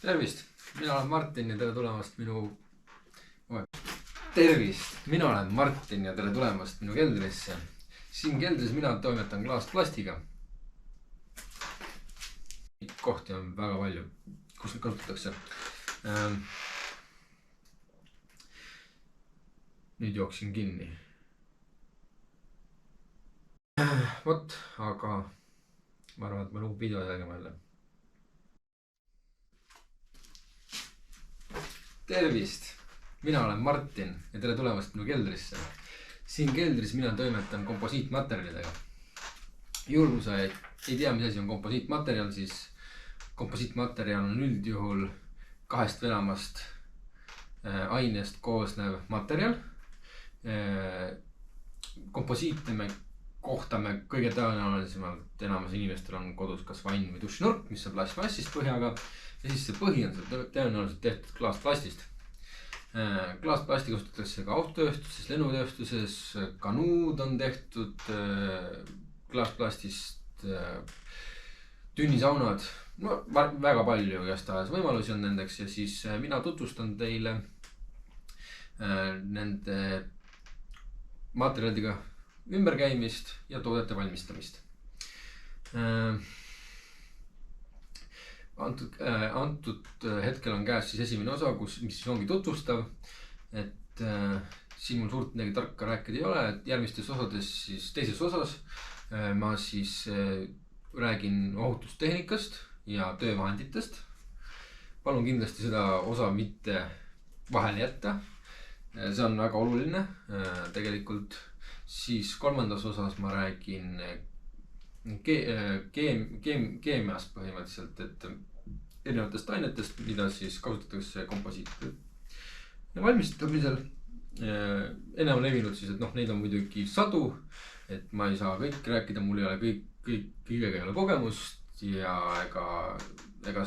Tervist, mina olen Martin ja tere tulemast minu keldrisse. Siin keldris mina toimetan klaasplastiga. Kohti on väga palju, kus neid kasutatakse. Nüüd jooksin kinni. Vot, aga ma arvan, et ma lõbu video tegema jälle. Tervist, mina olen Martin ja tere tulemast minu keldrisse. Siin keldris mina toimetan komposiitmaterjalidega. Juhul kui sa ei tea, mis asi on komposiitmaterjal, siis komposiitmaterjal on üldjuhul kahest või enamast ainest koosnev materjal. Komposiite me kohtame kõige tõenäolisemalt enamus inimestel on kodus kas vann või dušinurk, mis on plastmassist põhjaga. Ja siis see põhi on tõenäoliselt tehtud klaasplastist. Klaasplasti kasutatakse ka autotööstuses, lennutööstuses, kanuud on tehtud klaasplastist, tünnisaunad, no väga palju igastahes võimalusi on nendeks. Ja siis mina tutvustan teile nende materjalidega ümberkäimist ja toodete valmistamist. Antud hetkel on käes siis esimene osa, mis ongi tutvustav. Et siin mul suurt midagi tarka rääkida ei ole, et järgmistes osades siis teises osas ma siis räägin ohutustehnikast ja töövahenditest. Palun kindlasti seda osa mitte vahele jätta. See on väga oluline tegelikult. Siis kolmandas osas ma räägin keemiast põhimõtteliselt, et erinevatest ainetest, mida siis kasutatakse komposiite valmistamisel. Enam levinud siis, et neid on muidugi sadu, et ma ei saa kõik rääkida, mul ei ole kõigega ei ole kogemust ja ega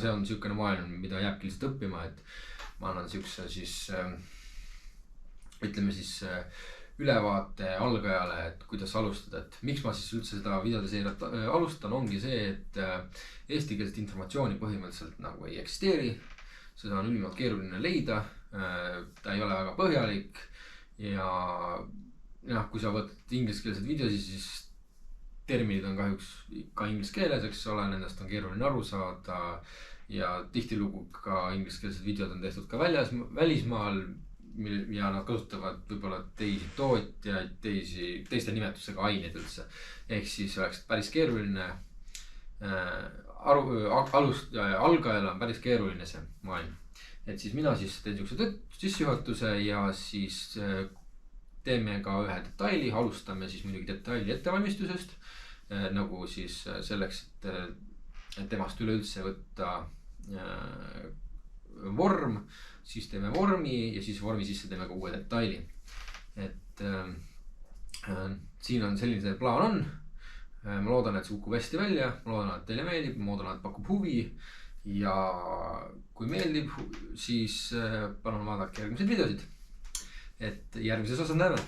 see on niisugune maailm, mida jääbki lihtsalt õppima, et ma annan niisuguse siis ütleme siis ülevaate algajale, et kuidas alustada, et miks ma siis üldse seda videoseiret alustan, ongi see, et eestikeelset informatsiooni põhimõtteliselt nagu ei eksisteeri. Seda on ülimalt keeruline leida, ta ei ole väga põhjalik ja kui sa võtad ingliskeelseid videosid, siis terminid on kahjuks ka inglise keeles, eks ole, nendest on keeruline aru saada ja tihtilugu ka ingliskeelsed videod on tehtud ka välismaal ja nad kasutavad võib-olla teisi tootjaid, teiste nimetusega aineid üldse. Ehk siis oleks päris keeruline algajal on päris keeruline see maailm. Et siis mina siis teen niisuguse sissejuhatuse ja siis teeme ka ühe detaili, alustame siis muidugi detaili ettevalmistusest, nagu siis selleks, et temast üleüldse võtta vorm, siis teeme vormi ja siis vormi sisse teeme ka uue detaili. Et siin on selline see plaan on. Ma loodan, et see kukub hästi välja, ma loodan, et teile meeldib, ma loodan, et pakub huvi ja kui meeldib, siis palun vaadake järgmiseid videosid. Et järgmises osas näeme.